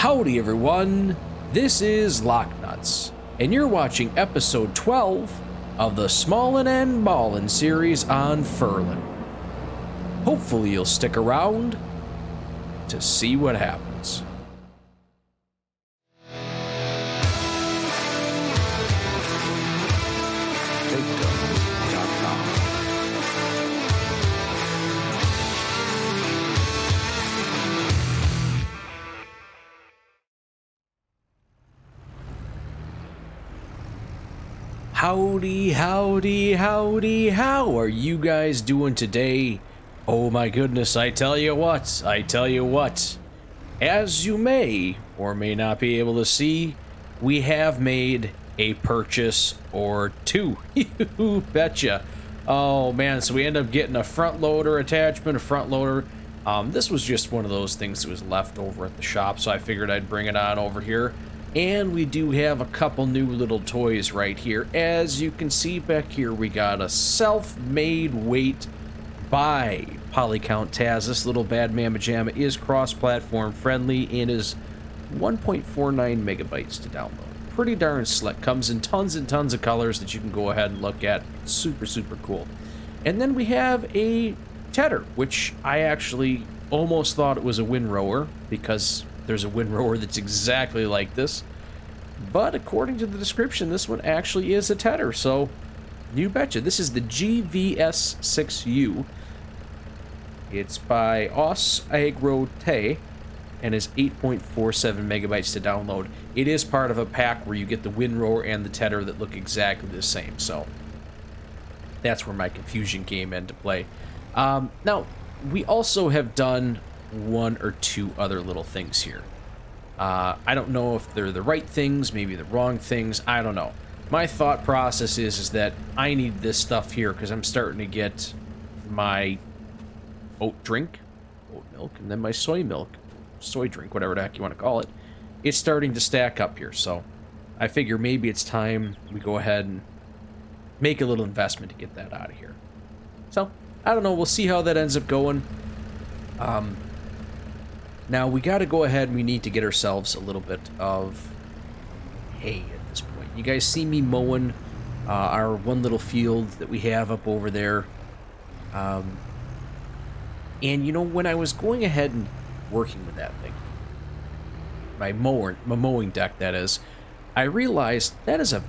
Howdy everyone, this is LockNutz, and you're watching episode 12 of the Smallin and Ballin series on Frühling. Hopefully you'll stick around to see what happens. Howdy, howdy, howdy, how are you guys doing today? Oh my goodness, I tell you what. As you may or may not be able to see, we have made a purchase or two. You betcha. Oh man, so we end up getting a front loader attachment, a front loader. This was just one of those things that was left over at the shop, so I figured I'd bring it on over here. And we do have a couple new little toys right here. As you can see back here, we got a Selfmade weight by PolyCount Taz. This little bad mamma jamma is cross-platform friendly and is 1.49 megabytes to download. Pretty darn slick. Comes in tons and tons of colors that you can go ahead and look at. Super, super cool. And then we have a tedder, which I actually almost thought it was a windrower because there's a windrower that's exactly like this, but according to the description, this one actually is a tedder, so you betcha. This is the GVS6U. It's by RusAgroTeh and is 8.47 megabytes to download. It is part of a pack where you get the windrower and the tedder that look exactly the same, so that's where my confusion came into play. Now, we also have done one or two other little things here. I don't know if they're the right things, maybe the wrong things, I don't know. My thought process is that I need this stuff here because I'm starting to get my oat milk, and then my soy drink, whatever the heck you want to call it. It's starting to stack up here, so I figure maybe it's time we go ahead and make a little investment to get that out of here. So, I don't know, we'll see how that ends up going. Now, we got to go ahead and we need to get ourselves a little bit of hay at this point. You guys see me mowing our one little field that we have up over there. And, you know, when I was going ahead and working with that thing, my mowing deck, that is, I realized that is a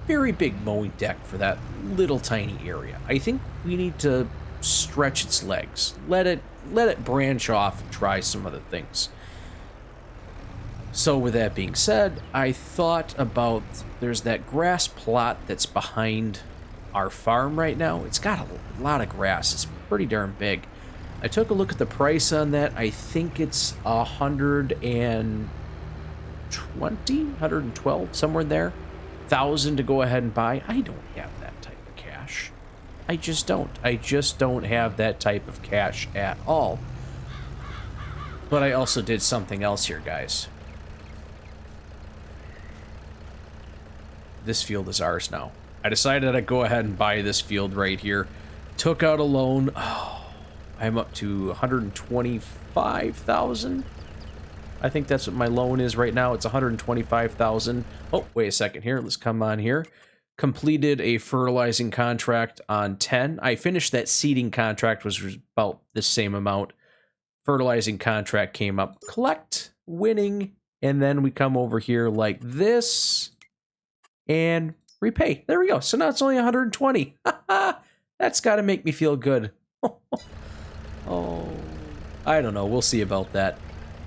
very big mowing deck for that little tiny area. I think we need to stretch its legs. Let it branch off and try some other things. So with that being said, I thought about, there's that grass plot that's behind our farm right now. It's got a lot of grass. It's pretty darn big. I took a look at the price on that. I think it's 112, somewhere there. 1,000 to go ahead and buy. I don't have that type of cash. I just don't have that type of cash at all. But I also did something else here, guys. This field is ours now. I decided I'd go ahead and buy this field right here. Took out a loan. Oh, I'm up to 125,000. I think that's what my loan is right now. It's 125,000. Oh, wait a second here. Let's come on here. Completed a fertilizing contract on 10. I finished that seeding contract, was about the same amount. Fertilizing contract came up. Collect, winning, and then we come over here like this and repay. There we go. So now it's only 120. That's got to make me feel good. Oh, I don't know. We'll see about that.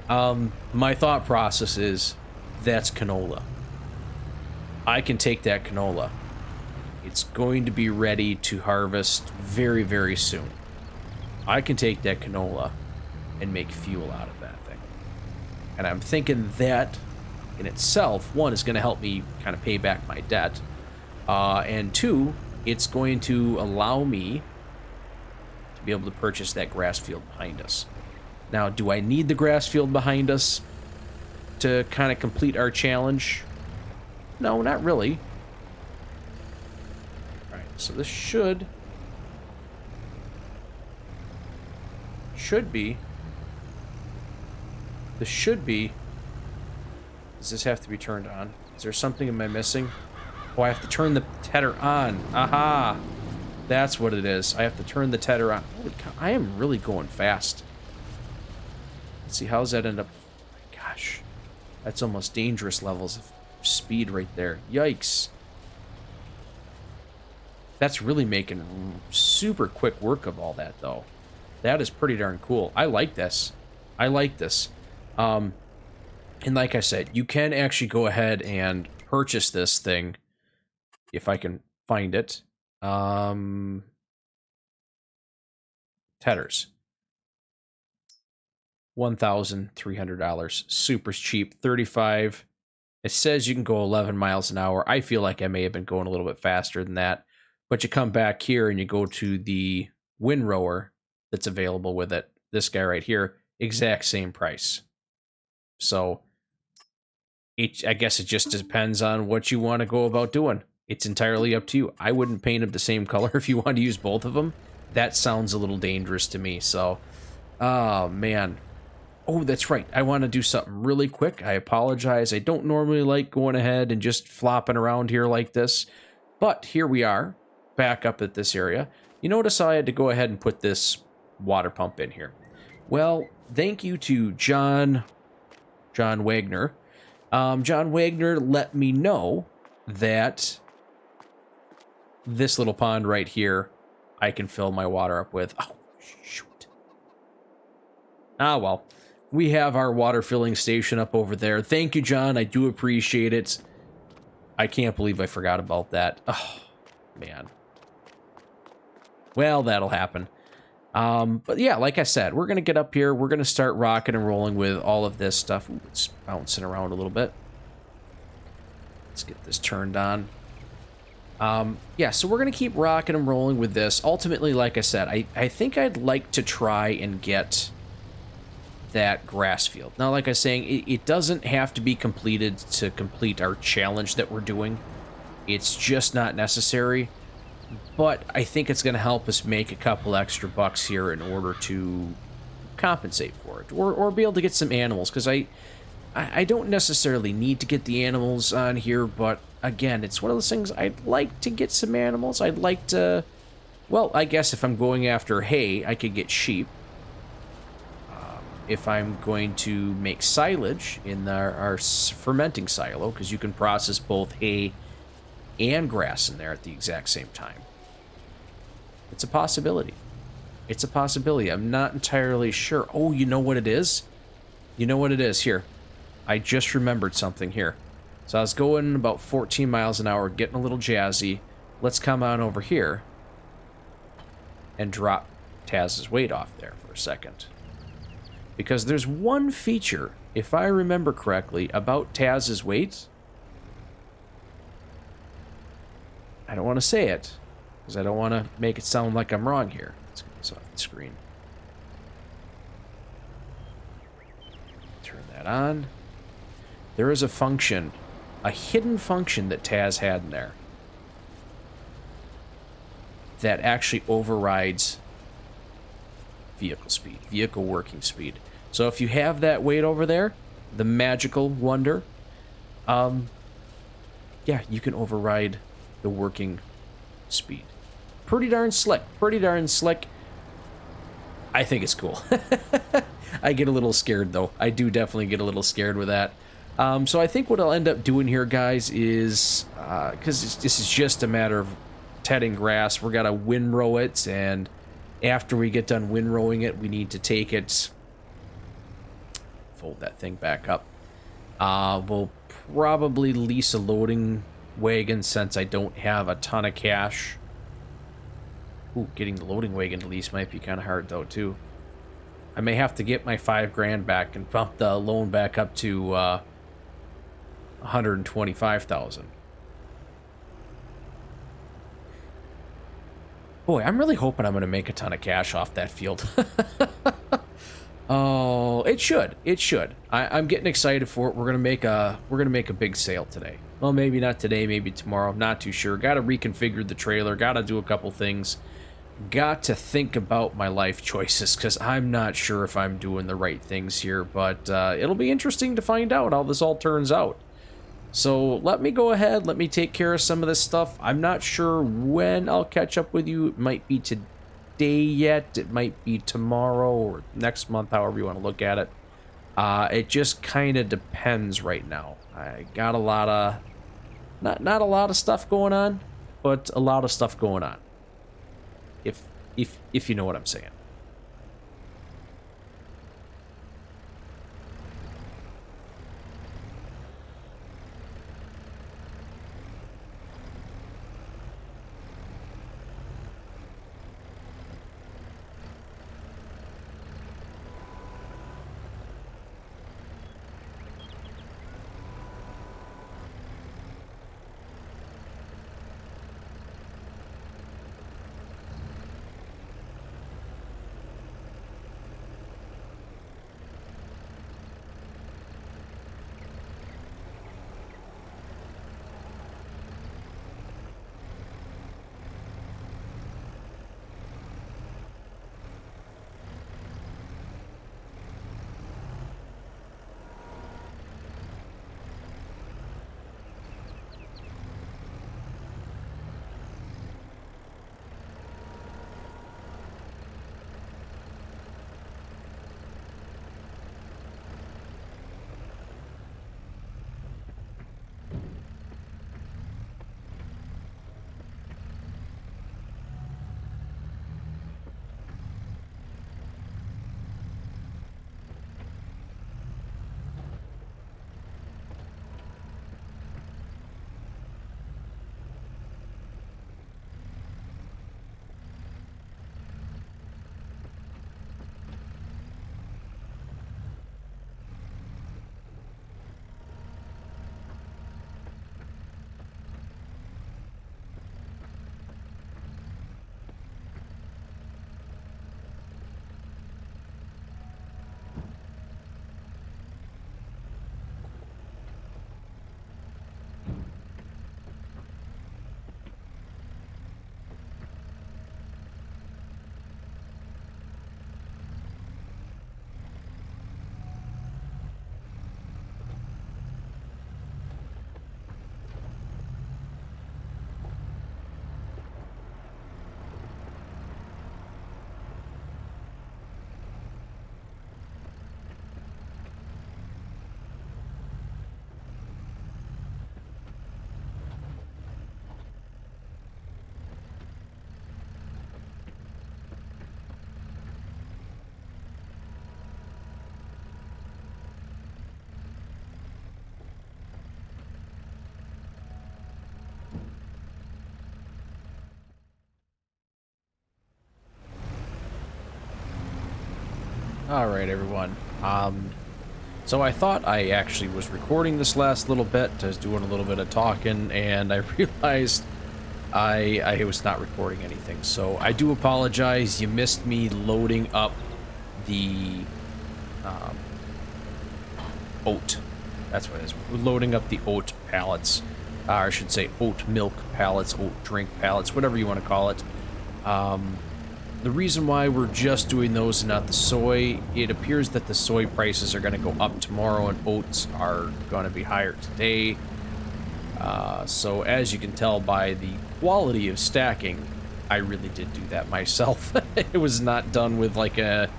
My thought process is that's canola. I can take that canola. It's going to be ready to harvest very, very soon. I can take that canola and make fuel out of that thing. And I'm thinking that in itself, one, is going to help me kind of pay back my debt. And two, it's going to allow me to be able to purchase that grass field behind us. Now, do I need the grass field behind us to kind of complete our challenge? No, not really. Alright, so this should be Does this have to be turned on? Is there something am I missing? Oh, I have to turn the tedder on. Aha! That's what it is. I have to turn the tedder on. Holy cow, I am really going fast. Let's see, how's that end up? Oh my gosh. That's almost dangerous levels of speed right there. Yikes. That's really making super quick work of all that, though. That is pretty darn cool. I like this. I like this. And like I said, you can actually go ahead and purchase this thing if I can find it. Tedders. $1,300. Super cheap. 35. It says you can go 11 miles an hour. I feel like I may have been going a little bit faster than that. But you come back here and you go to the windrower that's available with it. This guy right here, exact same price. So I guess it just depends on what you want to go about doing. It's entirely up to you. I wouldn't paint them the same color if you want to use both of them. That sounds a little dangerous to me. So, oh man. Oh, that's right. I want to do something really quick. I apologize. I don't normally like going ahead and just flopping around here like this. But here we are, back up at this area. You notice I had to go ahead and put this water pump in here. Well, thank you to John Wagner. John Wagner let me know that this little pond right here, I can fill my water up with. Oh, shoot. Ah, well. We have our water filling station up over there. Thank you, John. I do appreciate it. I can't believe I forgot about that. Oh, man. Well, that'll happen. But yeah, like I said, we're going to get up here. We're going to start rocking and rolling with all of this stuff. Ooh, it's bouncing around a little bit. Let's get this turned on. Yeah, so we're going to keep rocking and rolling with this. Ultimately, like I said, I think I'd like to try and get that grass field. Now, like I was saying, it doesn't have to be completed to complete our challenge that we're doing. It's just not necessary. But I think it's going to help us make a couple extra bucks here in order to compensate for it. Or be able to get some animals. Because I don't necessarily need to get the animals on here. But again, it's one of those things I'd like to get some animals. I'd like to... Well, I guess if I'm going after hay, I could get sheep. If I'm going to make silage in our fermenting silo, because you can process both hay and grass in there at the exact same time. It's a possibility. It's a possibility. I'm not entirely sure. Oh, you know what it is? You know what it is? Here. I just remembered something here. So I was going about 14 miles an hour, getting a little jazzy. Let's come on over here and drop Taz's weight off there for a second. Because there's one feature, if I remember correctly, about Taz's weight. I don't want to say it, because I don't want to make it sound like I'm wrong here. Let's get this off the screen. Turn that on. There is a function, a hidden function that Taz had in there that actually overrides vehicle speed, vehicle working speed. So if you have that weight over there, the magical wonder, yeah, you can override the working speed. Pretty darn slick. Pretty darn slick. I think it's cool. I get a little scared, though. I do definitely get a little scared with that. So I think what I'll end up doing here, guys, is... because this is just a matter of tedding grass. We're going to windrow it, and after we get done windrowing it, we need to take it... Fold that thing back up. We'll probably lease a loading wagon since I don't have a ton of cash. Ooh, getting the loading wagon to lease might be kind of hard, though, too. I may have to get my $5,000 back and bump the loan back up to $125,000. Boy, I'm really hoping I'm going to make a ton of cash off that field. Oh, it should. It should. I'm getting excited for it. We're gonna make a big sale today. Well, maybe not today. Maybe tomorrow. I'm not too sure. Got to reconfigure the trailer. Got to do a couple things. got to think about my life choices, because I'm not sure if I'm doing the right things here, but it'll be interesting to find out how this all turns out. So let me go ahead, let me take care of some of this stuff. I'm not sure when I'll catch up with you. It might be today yet, it might be tomorrow or next month, however you want to look at it. It just kind of depends right now. I got a lot of, not a lot of stuff going on, but a lot of stuff going on. If you know what I'm saying. All right, everyone. So I thought I actually was recording this last little bit, I was doing a little bit of talking, and I realized I was not recording anything. So I do apologize. You missed me loading up the oat. That's what it is. We're loading up the oat pallets. I should say oat milk pallets, oat drink pallets, whatever you want to call it. The reason why we're just doing those and not the soy, it appears that the soy prices are going to go up tomorrow and oats are going to be higher today. So as you can tell by the quality of stacking, I really did do that myself. It was not done with like an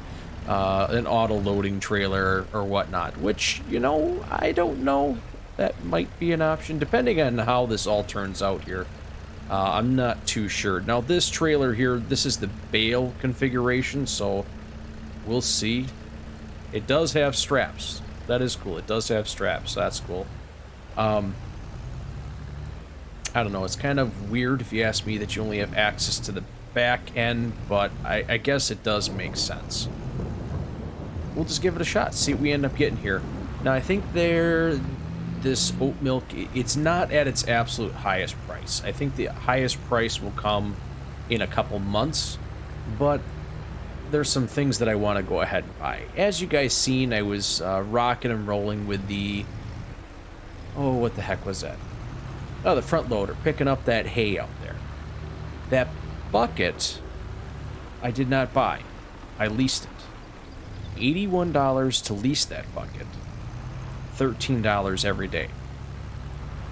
auto loading trailer or whatnot, which, you know, I don't know. That might be an option depending on how this all turns out here. I'm not too sure. Now this trailer here, this is the bale configuration, so we'll see. It does have straps. That is cool. It does have straps. That's cool. I don't know. It's kind of weird if you ask me that you only have access to the back end, but I guess it does make sense. We'll just give it a shot. See what we end up getting here. Now I think this oat milk, it's not at its absolute highest price. I think the highest price will come in a couple months, but there's some things that I want to go ahead and buy. As you guys seen, I was rocking and rolling with the, oh, what the heck was that? Oh, the front loader, picking up that hay out there. That bucket I did not buy. I leased it. $81 to lease that bucket. $13 every day.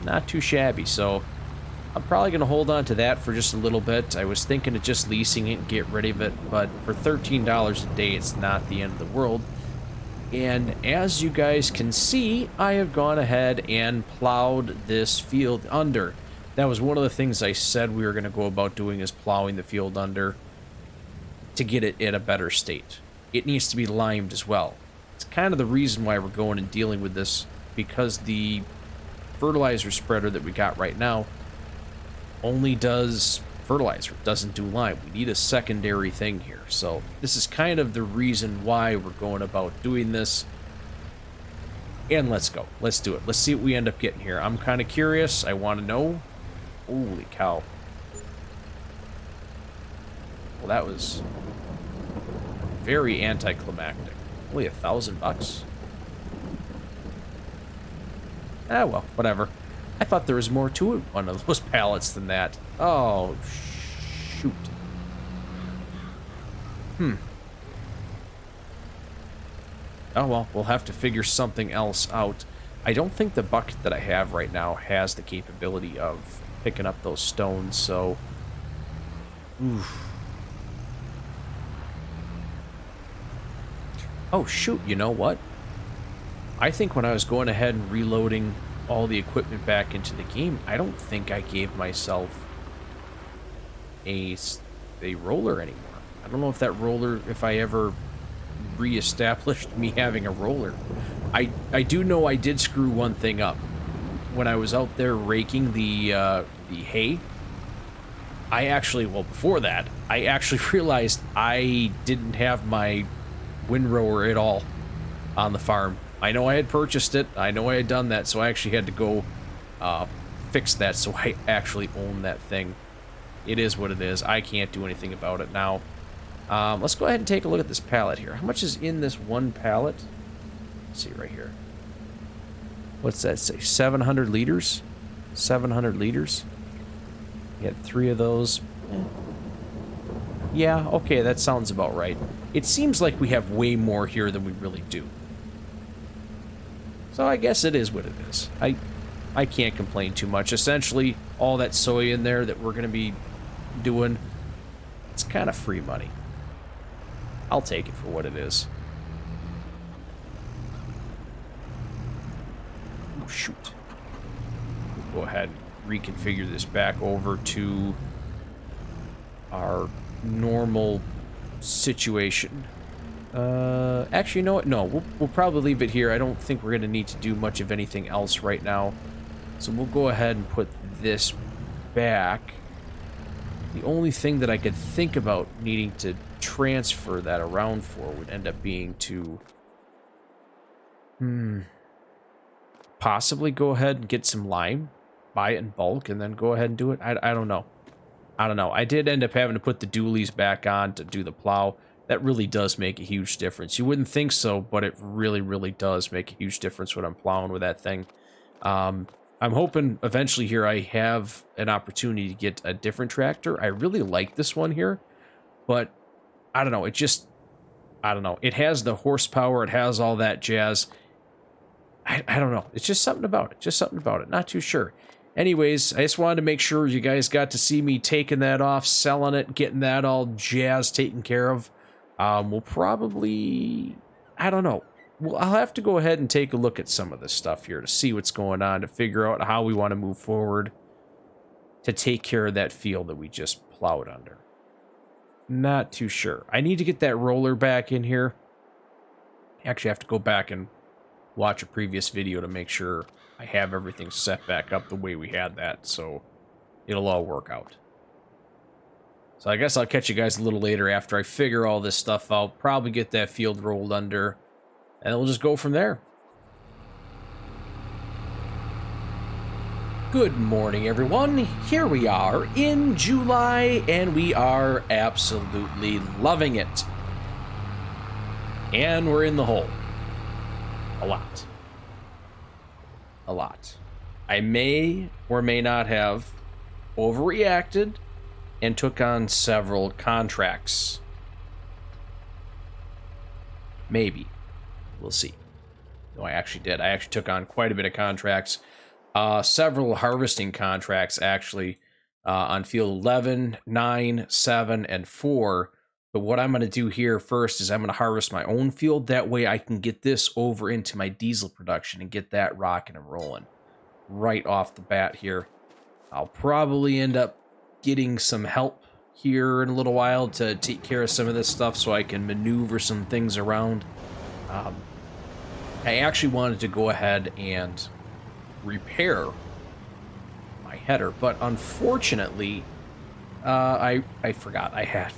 Not too shabby, so I'm probably going to hold on to that for just a little bit. I was thinking of just leasing it and get rid of it, but for $13 a day, it's not the end of the world. And as you guys can see, I have gone ahead and plowed this field under. That was one of the things I said we were going to go about doing, is plowing the field under to get it in a better state. It needs to be limed as well. It's kind of the reason why we're going and dealing with this, because the fertilizer spreader that we got right now only does fertilizer, doesn't do lime. We need a secondary thing here. So this is kind of the reason why we're going about doing this. And let's go. Let's do it. Let's see what we end up getting here. I'm kind of curious. I want to know. Holy cow. Well, that was very anticlimactic. Only $1,000. Ah, well, whatever. I thought there was more to it, one of those pallets, than that. Oh, shoot. Oh, well, we'll have to figure something else out. I don't think the bucket that I have right now has the capability of picking up those stones, so... Oof. Oh, shoot, you know what? I think when I was going ahead and reloading all the equipment back into the game, I don't think I gave myself a roller anymore. I don't know if that roller, if I ever re-established me having a roller. I do know I did screw one thing up. When I was out there raking the hay, I actually, well, before that, I actually realized I didn't have my windrower at all on the farm. I know I had purchased it. I know I had done that, so I actually had to go fix that, so I actually own that thing. It is what it is. I can't do anything about it now. Let's go ahead and take a look at this pallet here. How much is in this one pallet? Let's see right here. What's that say? 700 liters? 700 liters? You had 3 of those. Yeah, okay, that sounds about right. It seems like we have way more here than we really do. So I guess it is what it is. I can't complain too much. Essentially, all that soy in there that we're going to be doing, it's kind of free money. I'll take it for what it is. Oh, shoot. We'll go ahead and reconfigure this back over to our normal situation. Actually, you know what? No, we'll probably leave it here. I don't think we're going to need to do much of anything else right now. So we'll go ahead and put this back. The only thing that I could think about needing to transfer that around for would end up being to... possibly go ahead and get some lime, buy it in bulk, and then go ahead and do it. I don't know. I don't know. I did end up having to put the dualies back on to do the plow. That really does make a huge difference. You wouldn't think so, but it really, really does make a huge difference when I'm plowing with that thing. I'm hoping eventually here I have an opportunity to get a different tractor. I really like this one here, but I don't know. It just, I don't know. It has the horsepower. It has all that jazz. I don't know. It's just something about it. Just something about it. Not too sure. Anyways, I just wanted to make sure you guys got to see me taking that off, selling it, getting that all jazz taken care of. We'll probably, I don't know. Well, I'll have to go ahead and take a look at some of this stuff here to see what's going on, to figure out how we want to move forward to take care of that field that we just plowed under. Not too sure. I need to get that roller back in here. Actually, I have to go back and watch a previous video to make sure I have everything set back up the way we had that, so it'll all work out. So I guess I'll catch you guys a little later after I figure all this stuff out, probably get that field rolled under, and we'll just go from there. Good morning, everyone. Here we are in July, and we are absolutely loving it. And we're in the hole. A lot. A lot. I may or may not have overreacted and took on several contracts Maybe. We'll see. No, I actually did. I actually took on quite a bit of contracts. Several harvesting contracts, actually, on field 11, 9, 7, and 4. But what I'm going to do here first is I'm going to harvest my own field. That way I can get this over into my diesel production and get that rocking and rolling right off the bat here. I'll probably end up getting some help here in a little while to take care of some of this stuff so I can maneuver some things around. I actually wanted to go ahead and repair my header, but unfortunately, I forgot I have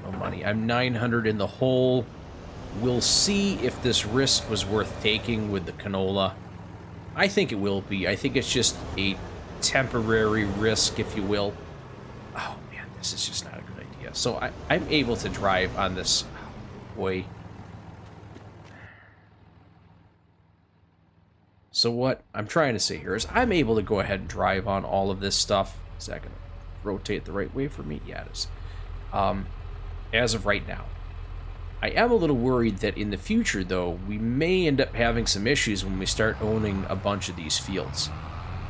no money. I'm 900 in the hole. We'll see if this risk was worth taking with the canola. I think it will be. I think it's just a temporary risk, if you will. Oh man, this is just not a good idea. So I'm able to drive on this. Oh, boy. So what I'm trying to say here is I'm able to go ahead and drive on all of this stuff. Is that going to rotate the right way for me? Yeah, it is. As of right now. I am a little worried that in the future, though, we may end up having some issues when we start owning a bunch of these fields.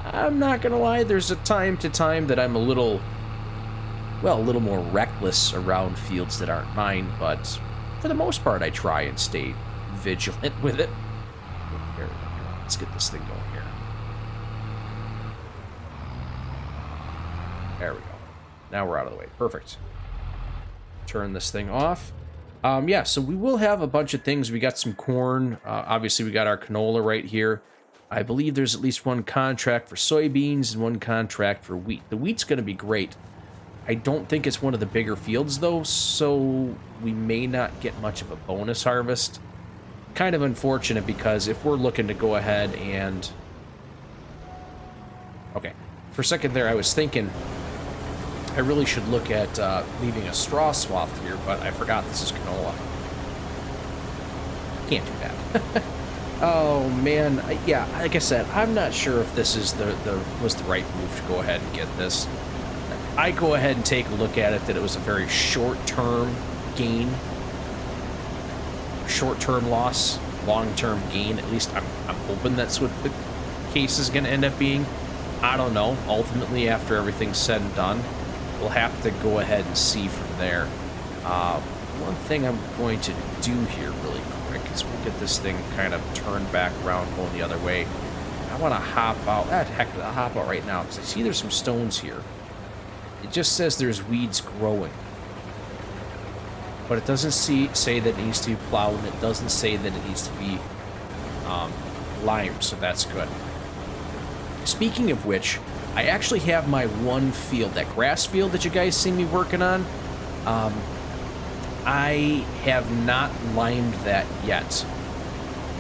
I'm not going to lie, there's a time to time that I'm a little more reckless around fields that aren't mine, but for the most part, I try and stay vigilant with it. There we go. Let's get this thing going here. There we go. Now we're out of the way. Perfect. Turn this thing off. Yeah, so we will have a bunch of things. We got some corn. Obviously, we got our canola right here. I believe there's at least one contract for soybeans and one contract for wheat. The wheat's going to be great. I don't think it's one of the bigger fields, though, so we may not get much of a bonus harvest. Kind of unfortunate, because if we're looking to go ahead and... Okay, for a second there, I was thinking I really should look at leaving a straw swath here, but I forgot this is canola. Can't do that. Oh, man. Yeah, like I said, I'm not sure if this is was the right move to go ahead and get this. I go ahead and take a look at it that it was a very short-term gain. Short-term loss, long-term gain. At least I'm hoping that's what the case is going to end up being. I don't know. Ultimately, after everything's said and done, we'll have to go ahead and see from there. One thing I'm going to do here really quick is we'll get this thing kind of turned back around, going the other way. I want to hop out. Heck, I'll hop out right now because I see there's some stones here. It just says there's weeds growing. But it doesn't say that it needs to be plowed, and it doesn't say that it needs to be limed, so that's good. Speaking of which, I actually have my one field, that grass field that you guys see me working on. I have not limed that yet.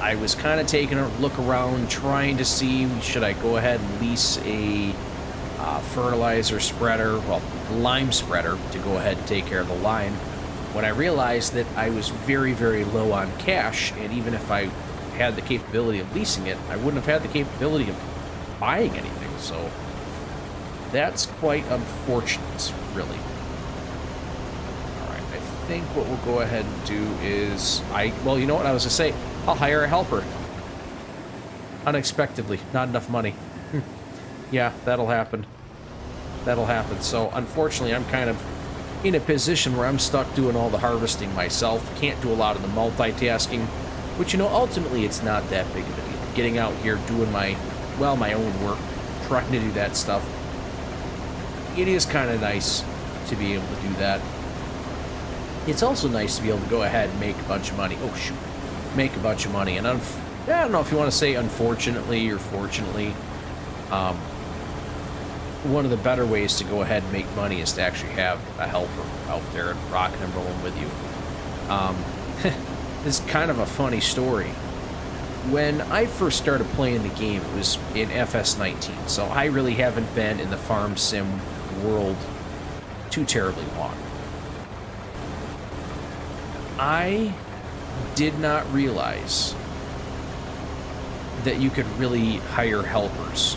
I was kind of taking a look around, trying to see, should I go ahead and lease a fertilizer spreader, well, lime spreader, to go ahead and take care of the lime, when I realized that I was very, very low on cash, and even if I had the capability of leasing it, I wouldn't have had the capability of buying anything, so that's quite unfortunate, really. Alright, I think what we'll go ahead and do is, well, you know what I was going to say, I'll hire a helper. Unexpectedly, not enough money. Yeah, that'll happen. That'll happen. So, unfortunately, I'm kind of in a position where I'm stuck doing all the harvesting myself. Can't do a lot of the multitasking, which, you know, ultimately it's not that big of a deal. Getting out here, doing my own work, trying to do that stuff. It is kind of nice to be able to do that. It's also nice to be able to go ahead and make a bunch of money. Oh, shoot. Make a bunch of money. And I don't know if you want to say unfortunately or fortunately. One of the better ways to go ahead and make money is to actually have a helper out there and rocking and rolling with you. This is kind of a funny story. When I first started playing the game, it was in FS19, so I really haven't been in the farm sim world too terribly long. I did not realize that you could really hire helpers,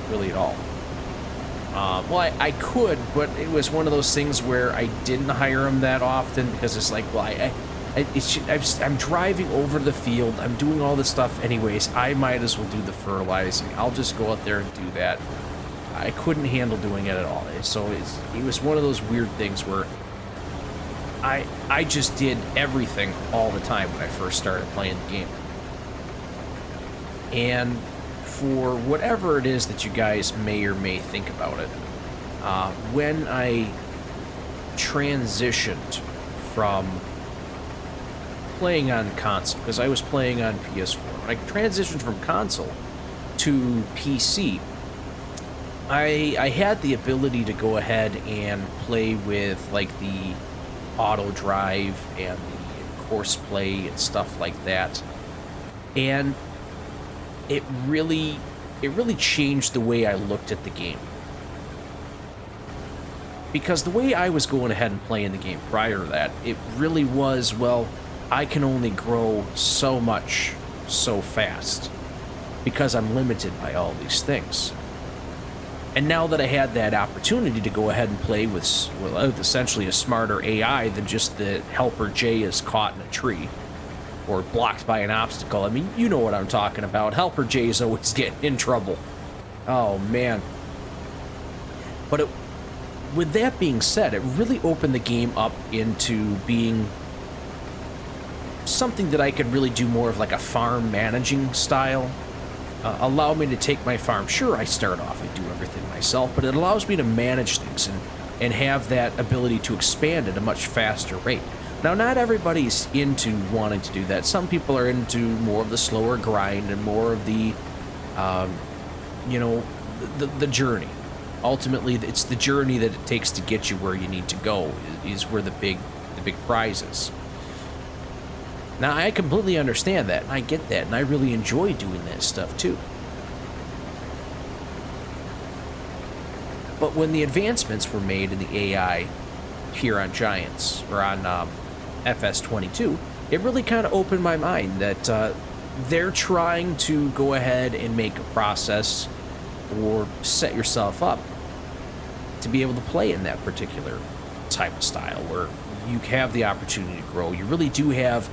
really at all. Well, I could, but it was one of those things where I didn't hire them that often because it's like, well, I'm driving over the field. I'm doing all this stuff anyways. I might as well do the fertilizing. I'll just go out there and do that. I couldn't handle doing it at all. So it was one of those weird things where I just did everything all the time when I first started playing the game. And for whatever it is that you guys may or may think about it, when I transitioned from playing on console, because I was playing on PS4, when I transitioned from console to PC, I had the ability to go ahead and play with like the auto drive and the course play and stuff like that, and it really changed the way I looked at the game. Because the way I was going ahead and playing the game prior to that, it really was, well, I can only grow so much so fast because I'm limited by all these things. And now that I had that opportunity to go ahead and play with essentially a smarter AI than just the helper J is caught in a tree or blocked by an obstacle. I mean, you know what I'm talking about. Helper J is always getting in trouble. Oh, man. But with that being said, it really opened the game up into being something that I could really do more of like a farm managing style. Allow me to take my farm. Sure, I start off and do everything myself, but it allows me to manage things and have that ability to expand at a much faster rate. Now, not everybody's into wanting to do that. Some people are into more of the slower grind and more of the, you know, the journey. Ultimately, it's the journey that it takes to get you where you need to go is where the big prize is. Now, I completely understand that, and I get that, and I really enjoy doing that stuff, too. But when the advancements were made in the AI here on Giants, or on FS22, it really kind of opened my mind that they're trying to go ahead and make a process or set yourself up to be able to play in that particular type of style where you have the opportunity to grow. You really do have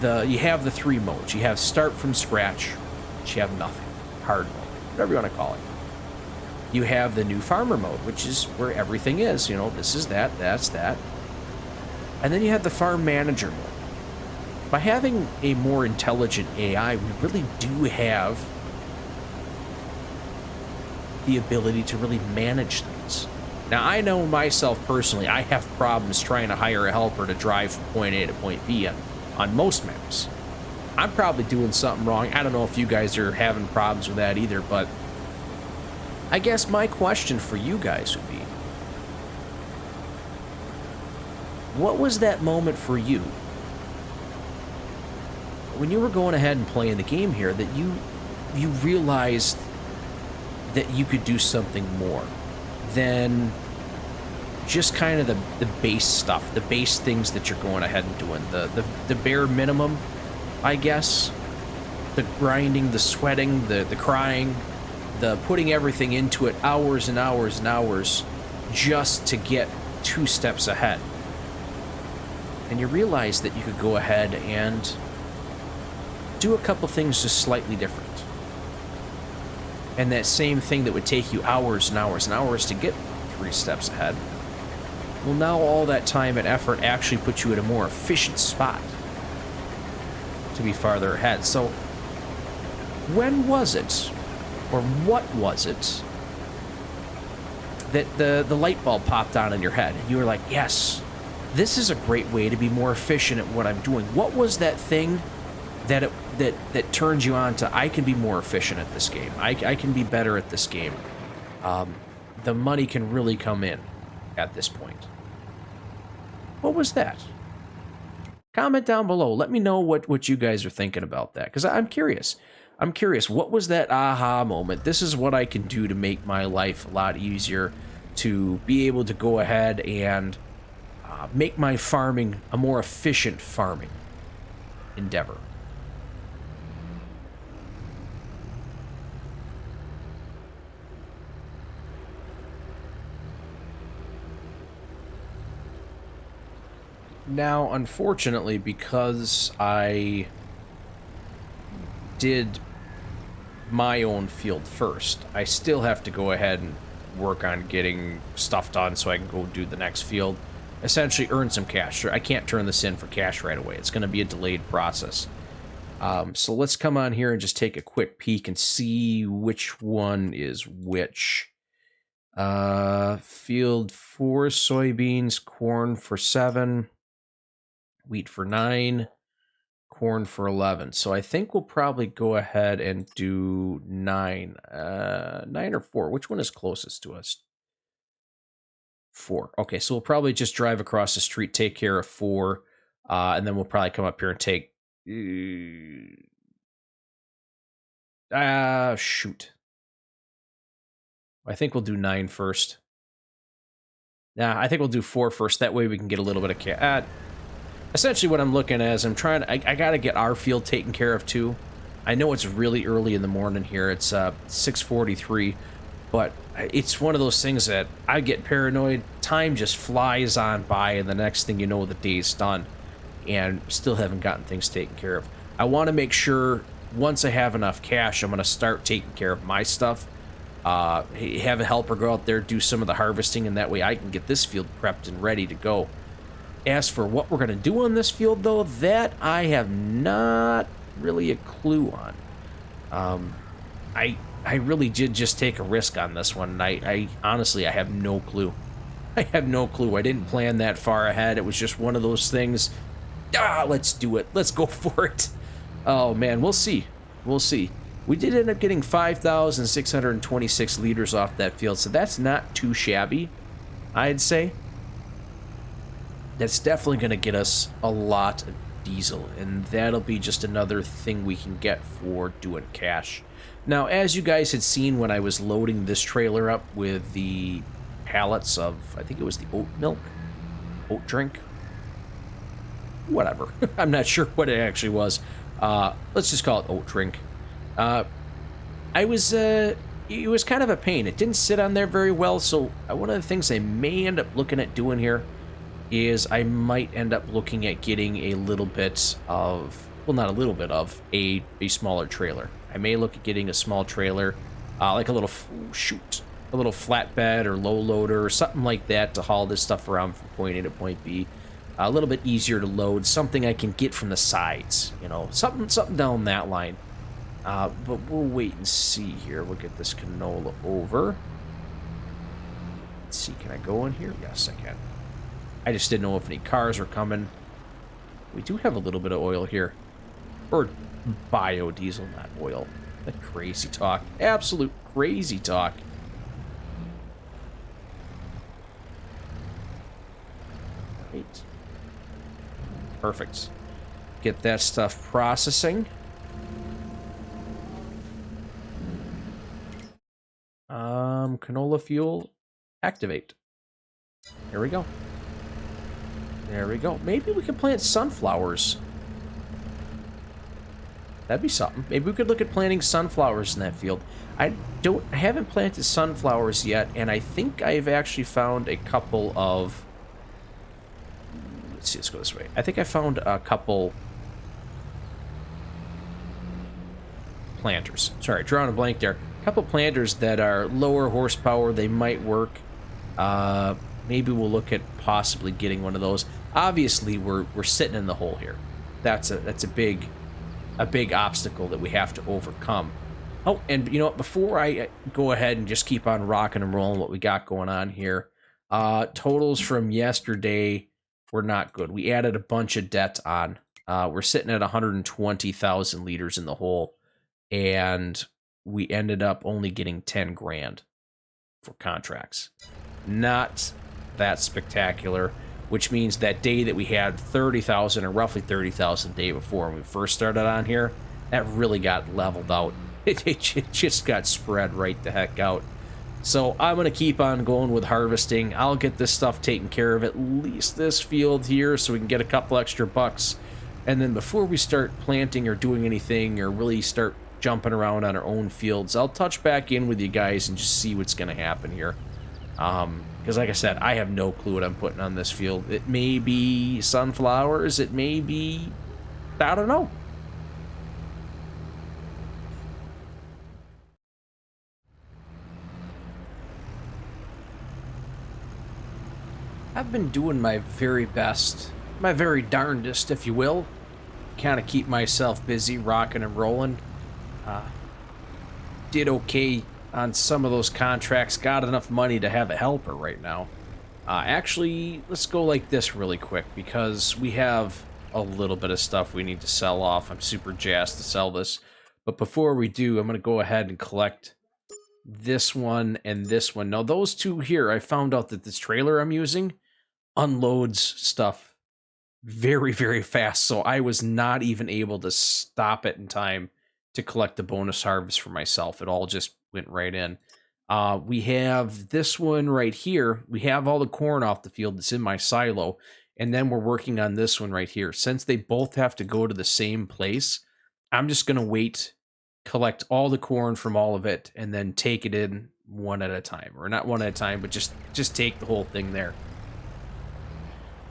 the three modes. You have start from scratch, which you have nothing, hard mode, whatever you want to call it. You have the new farmer mode, which is where everything is, you know, this is that, that's that. And then you have the farm manager mode. By having a more intelligent AI, we really do have the ability to really manage things. Now, I know myself personally, I have problems trying to hire a helper to drive from point A to point B on most maps. I'm probably doing something wrong. I don't know if you guys are having problems with that either, but I guess my question for you guys would be, what was that moment for you when you were going ahead and playing the game here that you realized that you could do something more than just kind of the base stuff, the base things that you're going ahead and doing, the bare minimum, I guess, the grinding, the sweating, the crying, the putting everything into it, hours and hours and hours just to get 2 steps ahead. And you realize that you could go ahead and do a couple things just slightly different. And that same thing that would take you hours and hours and hours to get 3 steps ahead, well, now all that time and effort actually puts you at a more efficient spot to be farther ahead. So when was it, or what was it, that the light bulb popped on in your head and you were like, yes, this is a great way to be more efficient at what I'm doing? What was that thing that turned you on to, I can be more efficient at this game, I can be better at this game, the money can really come in at this point? What was that? Comment down below. Let me know what you guys are thinking about that, because I'm curious. I'm curious, what was that aha moment? This is what I can do to make my life a lot easier, to be able to go ahead and make my farming a more efficient farming endeavor. Now, unfortunately, because I did my own field first, I still have to go ahead and work on getting stuff done so I can go do the next field. Essentially earn some cash. I can't turn this in for cash right away. It's going to be a delayed process. So let's come on here and just take a quick peek and see which one is which. Field 4 soybeans, corn for 7, wheat for 9, corn for 11. So I think we'll probably go ahead and do 9. 9 or 4. Which one is closest to us? 4. Okay, so we'll probably just drive across the street, take care of 4, and then we'll probably come up here and take... shoot. I think we'll do 9 first. Nah, I think we'll do 4 first. That way we can get a little bit of cash. Essentially what I'm looking at is I'm trying to... I gotta get our field taken care of too. I know it's really early in the morning here. It's 6:43, but it's one of those things that I get paranoid. Time just flies on by, and the next thing you know, the day's done, and still haven't gotten things taken care of. I want to make sure once I have enough cash, I'm going to start taking care of my stuff. Have a helper go out there, do some of the harvesting, and that way I can get this field prepped and ready to go. As for what we're going to do on this field, though, that I have not really a clue on. I really did just take a risk on this one, and I honestly, I have no clue. I have no clue. I didn't plan that far ahead. It was just one of those things. Let's do it. Let's go for it. Oh, man, we'll see. We'll see. We did end up getting 5,626 liters off that field, so that's not too shabby, I'd say. That's definitely going to get us a lot of diesel, and that'll be just another thing we can get for doing cash. Now, as you guys had seen when I was loading this trailer up with the pallets of, I think it was the oat milk, oat drink, whatever. I'm not sure what it actually was. Let's just call it oat drink. It was kind of a pain. It didn't sit on there very well, so one of the things I may end up looking at doing here is I might end up looking at getting a little bit of, well, not a little bit of, a smaller trailer. I may look at getting a small trailer, like a little, a little flatbed or low loader or something like that to haul this stuff around from point A to point B. A little bit easier to load, something I can get from the sides, you know, something down that line. But we'll wait and see here. We'll get this canola over. Let's see, can I go in here? Yes, I can. I just didn't know if any cars were coming. We do have a little bit of oil here. Or biodiesel, not oil. That crazy talk. Absolute crazy talk. Right. Perfect. Get that stuff processing. Canola fuel, activate. Here we go. There we go. Maybe we could plant sunflowers. That'd be something. Maybe we could look at planting sunflowers in that field. I haven't planted sunflowers yet, and I think I've actually found a couple of... Let's see, let's go this way. I think I found a couple planters. Sorry, drawing a blank there. A couple planters that are lower horsepower. They might work. Maybe we'll look at possibly getting one of those. Obviously, we're sitting in the hole here. That's a big obstacle that we have to overcome. Oh, and you know what? Before I go ahead and just keep on rocking and rolling what we got going on here, totals from yesterday were not good. We added a bunch of debt on. We're sitting at 120,000 liters in the hole, and we ended up only getting 10 grand for contracts. Not that spectacular, which means that day that we had 30,000 or roughly 30,000 the day before when we first started on here, that really got leveled out. It just got spread right the heck out. So I'm going to keep on going with harvesting. I'll get this stuff taken care of, at least this field here, so we can get a couple extra bucks. And then before we start planting or doing anything or really start jumping around on our own fields, I'll touch back in with you guys and just see what's going to happen here. Because like I said, I have no clue what I'm putting on this field. It may be sunflowers, it may be, I don't know. I've been doing my very best, my very darndest, if you will, kind of keep myself busy, rocking and rolling. Uh, did okay on some of those contracts, got enough money to have a helper right now. Actually, let's go like this really quick, because we have a little bit of stuff we need to sell off. I'm super jazzed to sell this. But before we do, I'm going to go ahead and collect this one and this one. Now, those two here, I found out that this trailer I'm using unloads stuff very, very fast, so I was not even able to stop it in time to collect the bonus harvest for myself. It all just went right in. We have this one right here. We have all the corn off the field that's in my silo, and then we're working on this one right here. Since they both have to go to the same place, I'm just going to wait, collect all the corn from all of it, and then take it in one at a time. Or not one at a time, but just take the whole thing there.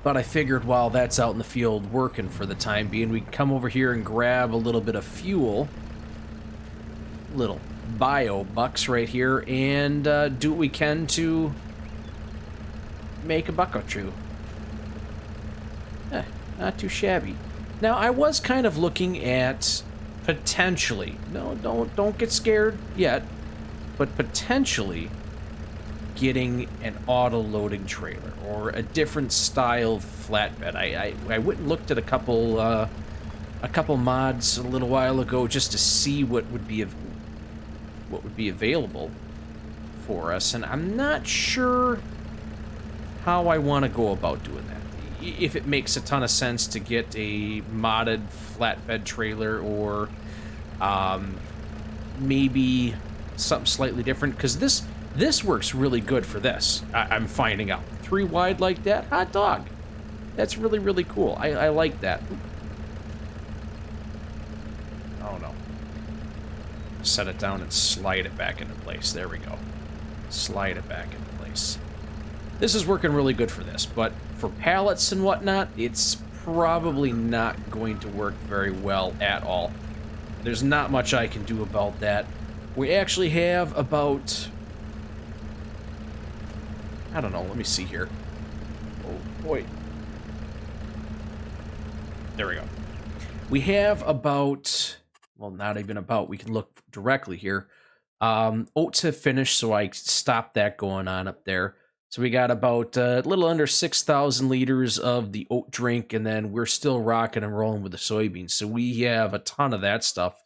But I figured while that's out in the field working for the time being, we can come over here and grab a little bit of fuel. Little bio bucks right here, and do what we can to make a buck or two. Not too shabby. Now, I was kind of looking at potentially, no, don't get scared yet, but potentially getting an auto-loading trailer or a different style flatbed. I went and looked at a couple mods a little while ago just to see what would be available for us, and I'm not sure how I want to go about doing that. If it makes a ton of sense to get a modded flatbed trailer, or maybe something slightly different, because this works really good for this. I'm finding out 3 wide like that, hot dog. That's really, really cool. I like that. Oh no. Set it down and slide it back into place. There we go. Slide it back into place. This is working really good for this, but for pallets and whatnot, it's probably not going to work very well at all. There's not much I can do about that. We actually have about, I don't know, let me see here. Oh boy. There we go. We have about, well, not even about, we can look directly here. Oats have finished, so I stopped that going on up there. So we got about a little under 6,000 liters of the oat drink, and then we're still rocking and rolling with the soybeans. So we have a ton of that stuff.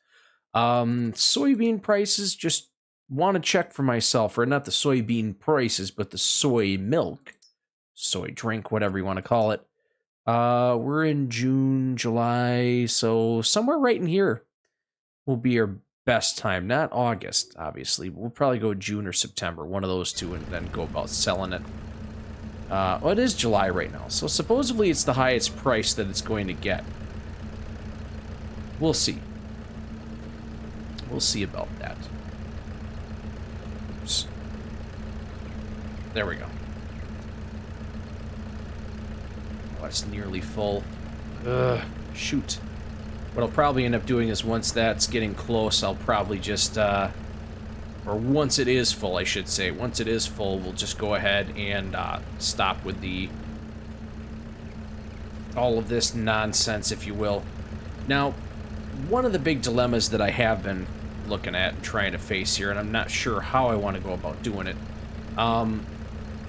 Soybean prices, just want to check for myself, or not the soybean prices, but the soy milk, soy drink, whatever you want to call it. We're in June, July, so somewhere right in here will be our best time. Not August, obviously. We'll probably go June or September, one of those two, and then go about selling it. Well, it is July right now, so supposedly it's the highest price that it's going to get. We'll see. We'll see about that. Oops. There we go. Oh, it's nearly full. Ugh, shoot. What I'll probably end up doing is once that's getting close, I'll probably just, or once it is full, I should say. Once it is full, we'll just go ahead and stop with all of this nonsense, if you will. Now, one of the big dilemmas that I have been looking at and trying to face here, and I'm not sure how I want to go about doing it,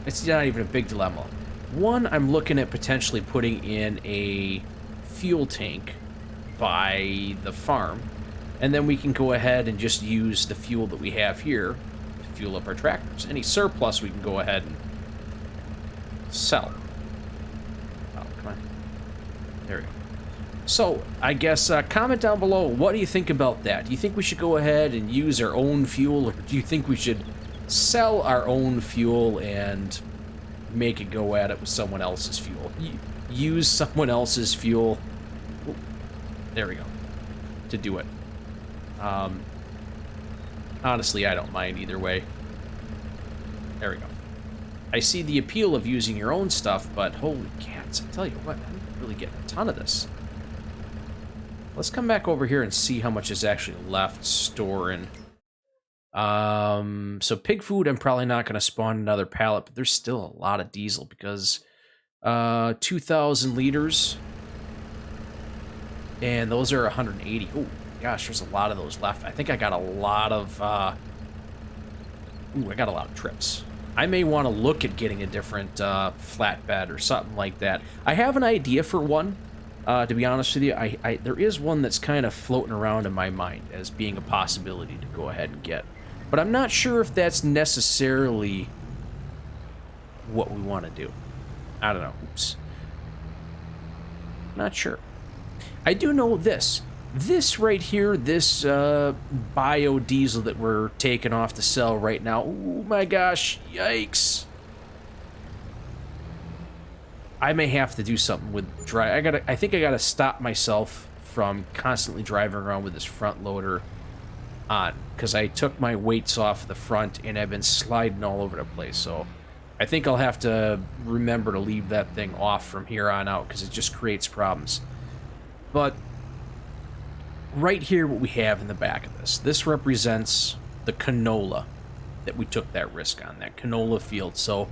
it's not even a big dilemma. One, I'm looking at potentially putting in a fuel tank by the farm, and then we can go ahead and just use the fuel that we have here to fuel up our tractors. Any surplus we can go ahead and sell. Oh, come on. There we go. So, I guess, comment down below, what do you think about that? Do you think we should go ahead and use our own fuel, or do you think we should sell our own fuel and make a go at it with someone else's fuel? Use someone else's fuel. There we go. To do it. Honestly, I don't mind either way. There we go. I see the appeal of using your own stuff, but holy cats, I tell you what, I'm really getting a ton of this. Let's come back over here and see how much is actually left storing. So pig food, I'm probably not going to spawn another pallet, but there's still a lot of diesel because 2,000 liters, and those are 180. Oh gosh, there's a lot of those left. I think I got a lot of I got a lot of trips. I may want to look at getting a different flatbed or something like that. I have an idea for one. To be honest with you, there is one that's kind of floating around in my mind as being a possibility to go ahead and get. But I'm not sure if that's necessarily what we want to do. I don't know. Oops. Not sure. I do know this. This right here, this biodiesel that we're taking off to sell right now. Oh my gosh, yikes. I may have to do something with I think I gotta stop myself from constantly driving around with this front loader on, because I took my weights off the front and I've been sliding all over the place. So I think I'll have to remember to leave that thing off from here on out, because it just creates problems. But right here, what we have in the back of this represents the canola that we took that risk on, that canola field. So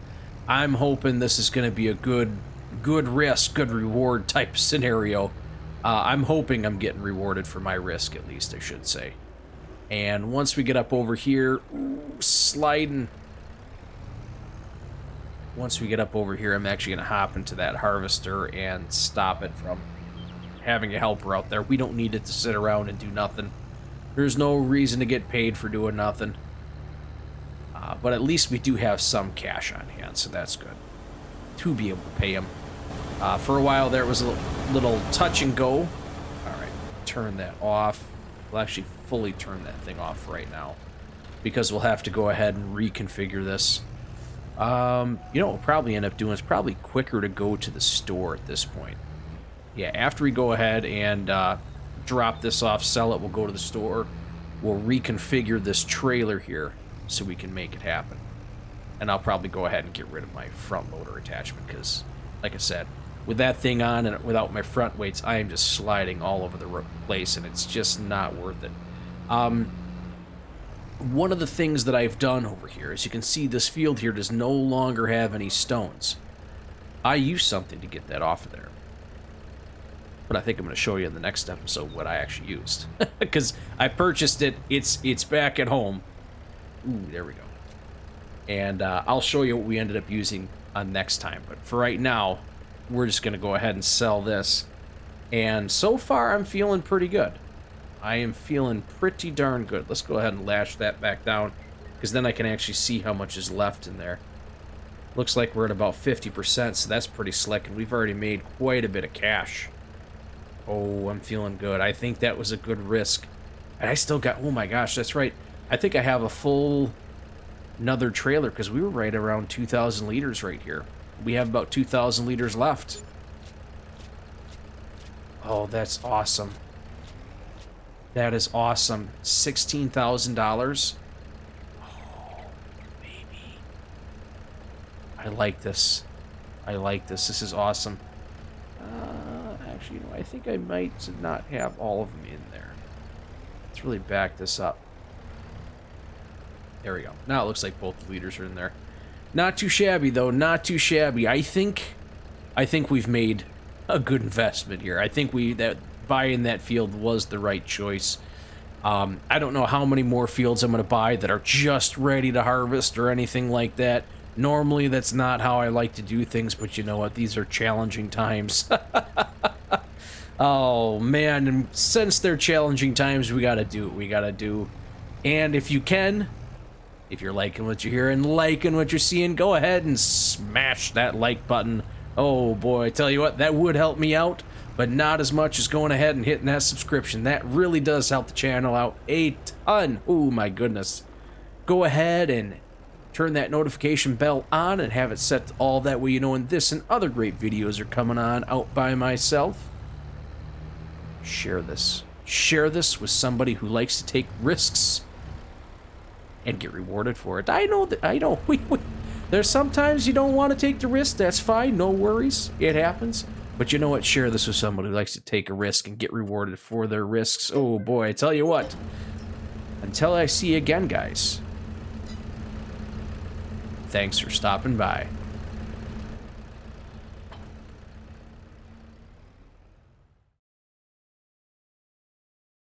I'm hoping this is going to be a good risk, good reward type scenario. I'm hoping I'm getting rewarded for my risk, at least, I should say. And once we get up over here, sliding. Once we get up over here, I'm actually going to hop into that harvester and stop it from having a helper out there. We don't need it to sit around and do nothing. There's no reason to get paid for doing nothing. But at least we do have some cash on hand, so that's good. To be able to pay him. For a while there, it was a little touch and go. All right, turn that off. We'll actually fully turn that thing off right now, because we'll have to go ahead and reconfigure this. You know what we'll probably end up doing is probably quicker to go to the store at this point. Yeah, after we go ahead and drop this off, sell it, we'll go to the store. We'll reconfigure this trailer here so we can make it happen. And I'll probably go ahead and get rid of my front loader attachment, because, like I said, with that thing on and without my front weights, I am just sliding all over the place, and it's just not worth it. One of the things that I've done over here, as you can see, this field here does no longer have any stones. I used something to get that off of there. But I think I'm going to show you in the next episode what I actually used. Because I purchased it, it's back at home. Ooh, there we go. And I'll show you what we ended up using next time. But for right now, we're just going to go ahead and sell this. And so far, I'm feeling pretty good. I am feeling pretty darn good. Let's go ahead and lash that back down, because then I can actually see how much is left in there. Looks like we're at about 50%, so that's pretty slick, and we've already made quite a bit of cash. Oh, I'm feeling good. I think that was a good risk. And I still got, oh my gosh, that's right. I think I have a full another trailer, because we were right around 2,000 liters right here. We have about 2,000 liters left. Oh, that's awesome. That is awesome. $16,000. Oh, baby. I like this. I like this. This is awesome. Actually, I think I might not have all of them in there. Let's really back this up. There we go. Now it looks like both the liters are in there. Not too shabby, though. Not too shabby. I think we've made a good investment here. I think that buying that field was the right choice. I don't know how many more fields I'm going to buy that are just ready to harvest or anything like that. Normally, that's not how I like to do things, but you know what? These are challenging times. Oh, man. And since they're challenging times, we got to do what we got to do. And if you can, if you're liking what you're hearing, liking what you're seeing, go ahead and smash that like button. Oh, boy. I tell you what, that would help me out, but not as much as going ahead and hitting that subscription. That really does help the channel out a ton. Oh, my goodness. Go ahead and turn that notification bell on and have it set to all. That way you know when this and other great videos are coming on out by myself. Share this. Share this with somebody who likes to take risks and get rewarded for it. I know that, I know, There's sometimes you don't want to take the risk. That's fine. No worries. It happens. But you know what? Share this with someone who likes to take a risk and get rewarded for their risks. Oh boy, I tell you what. Until I see you again, guys. Thanks for stopping by.